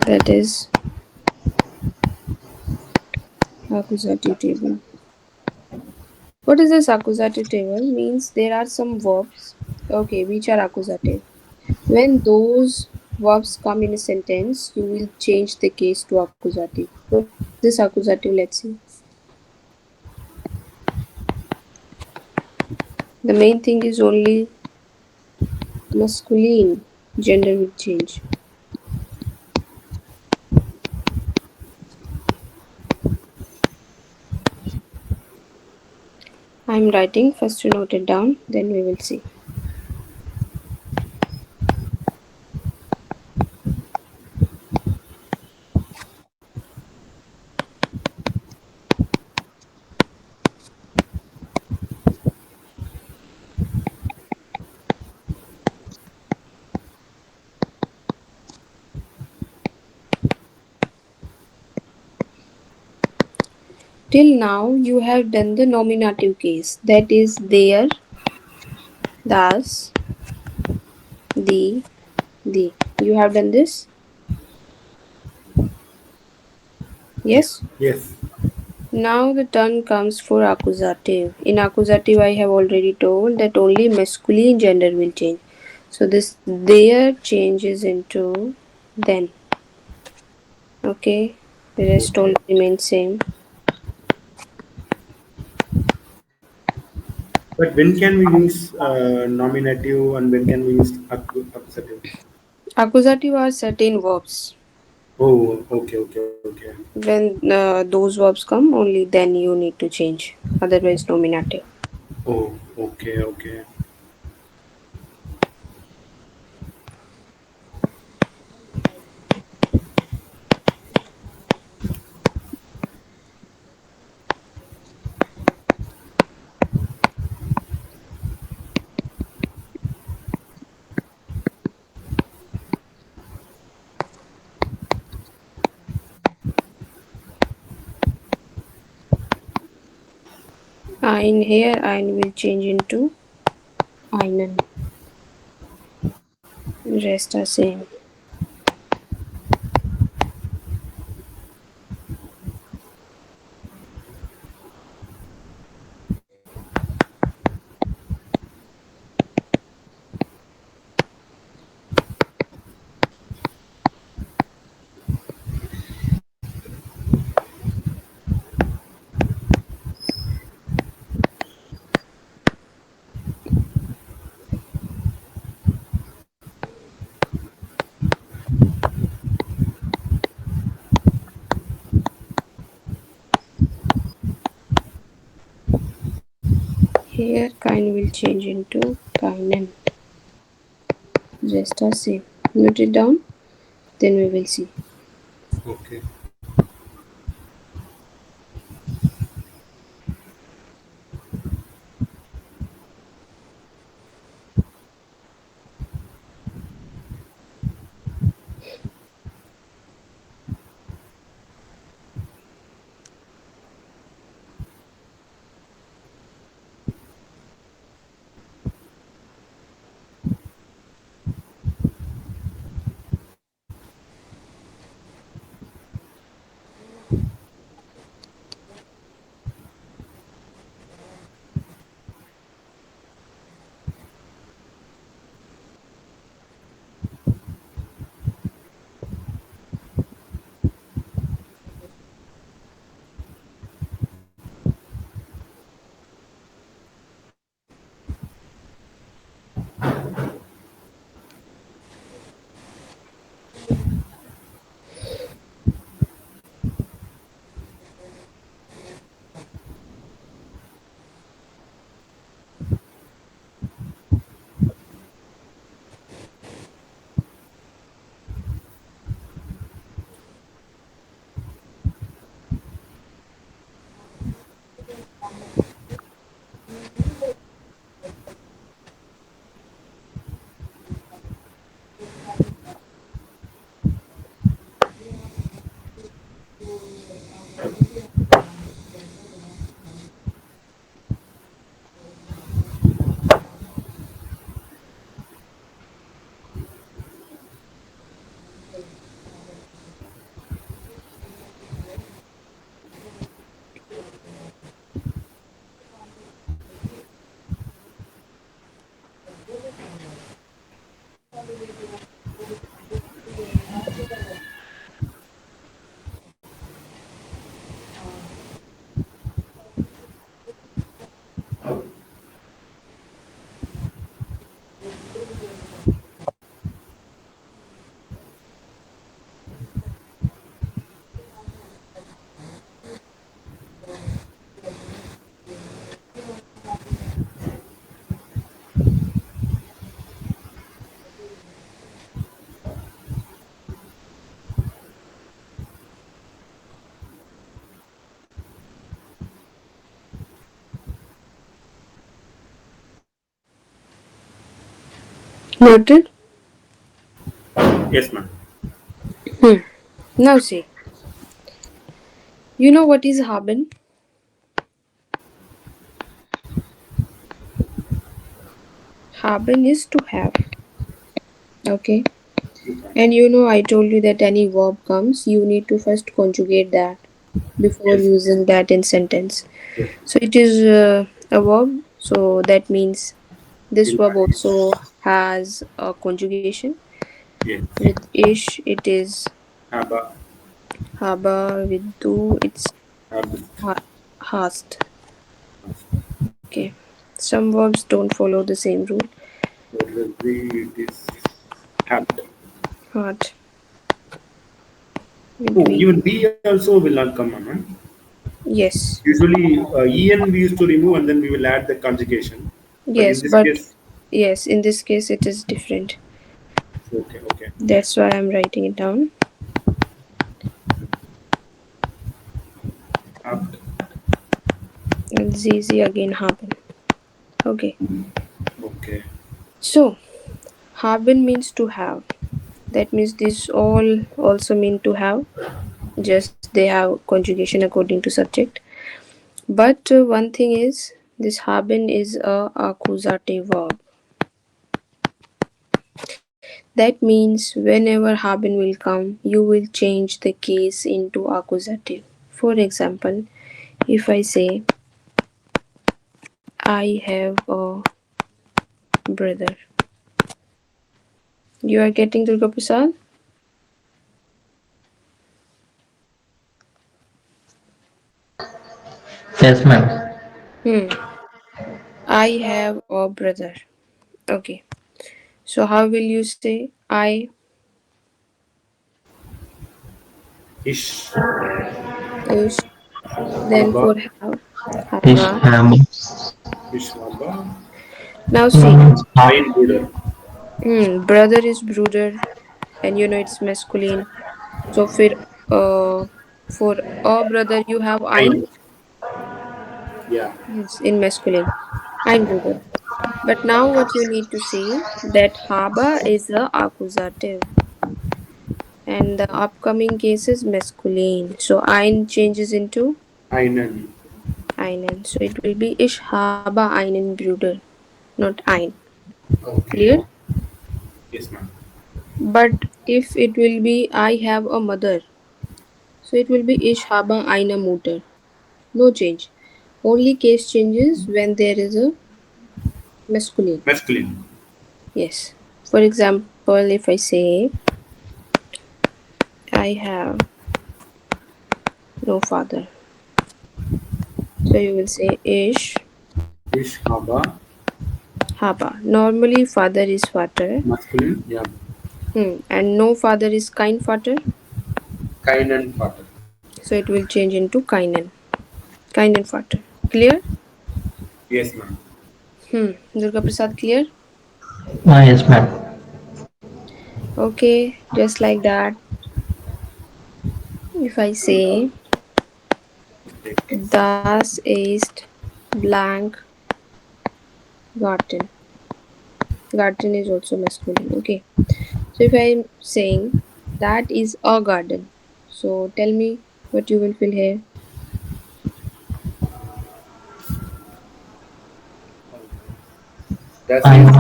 that is accusative table. What is this accusative table? Means there are some verbs, okay, which are accusative. When those verbs come in a sentence, you will change the case to accusative. So what is this accusative? Let's see. The main thing is only masculine gender will change. I'm writing, first you note it down, then we will see. Till now you have done the nominative case, that is there, thus, the. You have done this? Yes? Yes. Now the turn comes for accusative. In accusative, I have already told that only masculine gender will change. So this there changes into then. Okay, the rest all Okay. remains same. But when can we use nominative and when can we use accusative? Accusative are certain verbs. Oh, okay, okay, okay. When those verbs come, only then you need to change. Otherwise, nominative. Oh, okay, okay. In here, ein will change into einen. Rest are same. Here, kein will change into keinen. Rest are same. Note it down, then we will see. Okay. Noted. Yes, ma'am. Hmm. Now see, you know what is haben? Haben is to have. Okay. And you know, I told you that any verb comes, you need to first conjugate that before Yes. using that in sentence. Yes. So it is a verb. So that means this Will verb manage. also has a conjugation. Yes. With ish, it is Haba. haba. With do, it's Habit. hast. Okay. Some verbs don't follow the same rule. For the V, it is habit. Heart with Oh, we. even B also will not come, ma'am. Yes. Usually, en we used to remove and then we will add the conjugation. But in Yes, this but case, yes, in this case it is different. okay, okay. That's why I'm writing it down. Habit. And ZZ again haben. Okay. Okay. So haben means to have. That means this all also mean to have. Just they have conjugation according to subject. But one thing is this haben is a accusative verb. That means whenever haben will come, you will change the case into accusative. For example, if I say I have a brother. You are getting Durga Prasad? Yes, ma'am. Hmm. I have a brother. Okay. So how will you say I Ish. is then Haba. for have Ish haba. ham. Ish haba. Now see, Means Ein Bruder. brother is brother and you know it's masculine. So for a brother you have ein. Ein. Yeah. Yes, in masculine. Ein brother. But now what you need to see that haba is a accusative and the upcoming case is masculine. So ein changes into Einen. einen. So it will be ich habe einen Bruder, not ein. Okay. Clear? Yes, ma'am. But if it will be I have a mother, so it will be ich habe eine Mutter. No change. Only case changes when there is a masculine. Masculine. Yes. For example, if I say I have no father, so you will say ich Ish haba. habe. Normally, father is Vater, Masculine. Yeah. and no father is kein Vater, Keinen Vater. so it will change into keinen Vater. Clear? Yes, ma'am. Durga Prasad, clear? yes, ma'am. Okay, just like that. If I say das ist blank garden. Garden is also masculine. Okay. So if I'm saying that is a garden, so tell me what you will feel here. Das Ein. ist.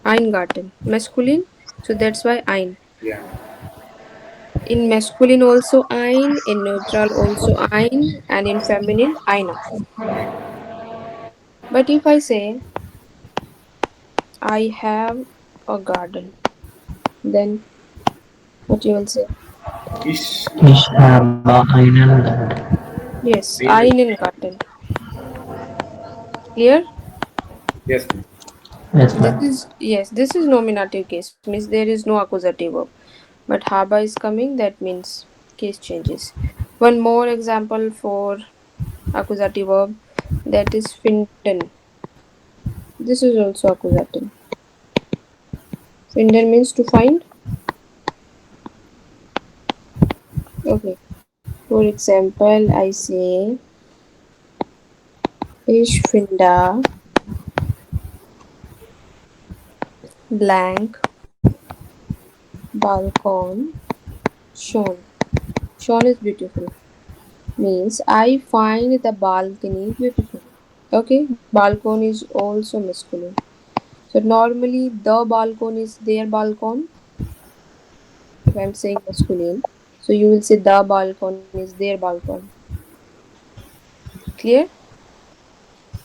Ein Garten. Masculine. So that's why ein. Yeah. In masculine also ein, in neutral also ein, and in feminine eine. But if I say I have a garden, then what you will say? Ich. Ich habe einen Garten. Yes, Einen. einen Garten. Clear? Yes, ma'am. Yes, This ma'am. is yes, this is nominative case, means there is no accusative verb. But haba is coming, that means case changes. One more example for accusative verb, that is finden. This is also accusative. Finden means to find. Okay. For example, I say ich finde blank balcony shone. Shone is beautiful. Means I find the balcony beautiful. Okay, balcony is also masculine. So normally the balcony is their balcony. If I'm saying masculine, so you will say the balcony is their balcony. Clear?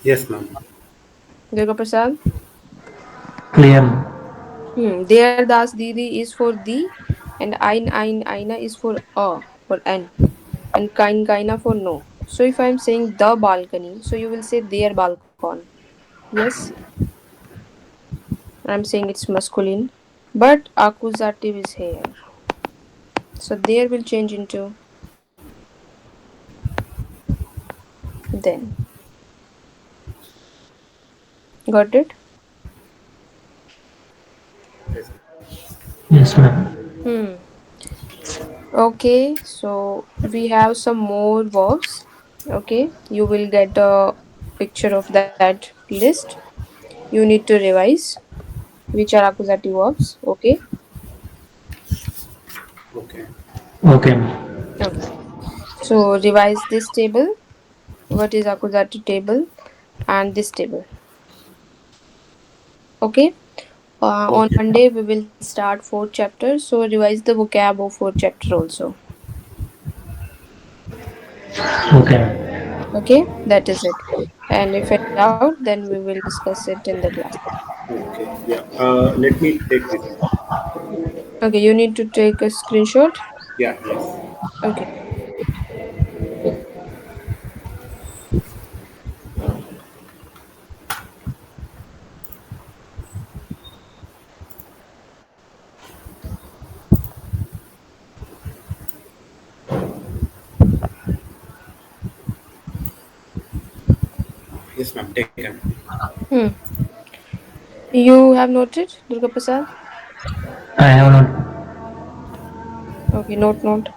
Yes, ma'am. Durga Prasad? Clear. There das didi is for the, and ein aina is for an, and kaina for no. So if I'm saying the balcony, so you will say their balcony. Yes, I'm saying it's masculine, but accusative is here. So there will change into then. Got it? Yes, ma'am. Yes, ma'am. Hmm. Okay, so we have some more verbs. Okay, you will get a picture of that list. You need to revise which are accusative verbs. Okay, Okay. Okay, ma'am. okay. So revise this table. What is accusative table and this table? Okay. On Okay. Monday we will start fourth chapter. So revise the vocab of fourth chapter also. Okay, ma'am. Okay, that is it. And if any doubt, then we will discuss it in the class. Okay. Yeah. Let me take this. Okay, you need to take a screenshot. Yeah. Yes. Okay. Yes, ma'am. Taken. Hmm. You have noted, Durga Prasad? I have not. Okay, note.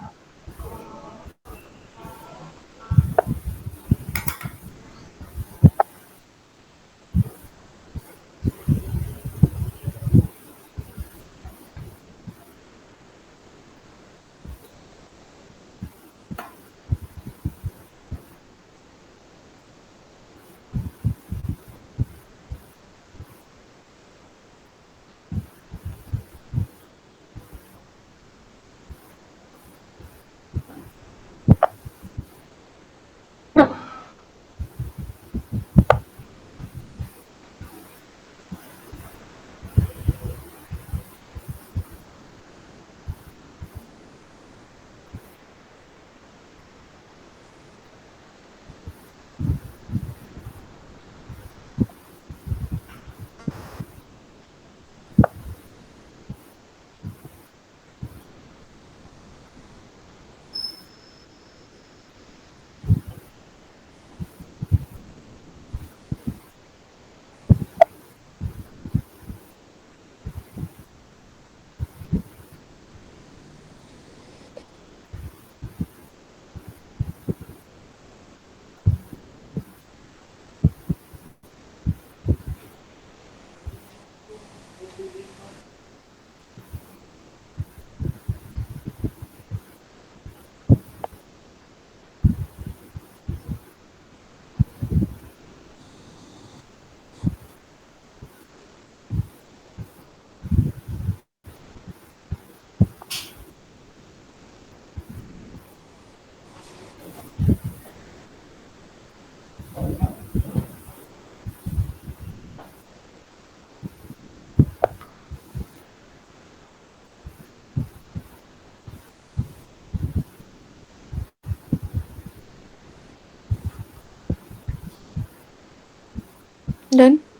Done.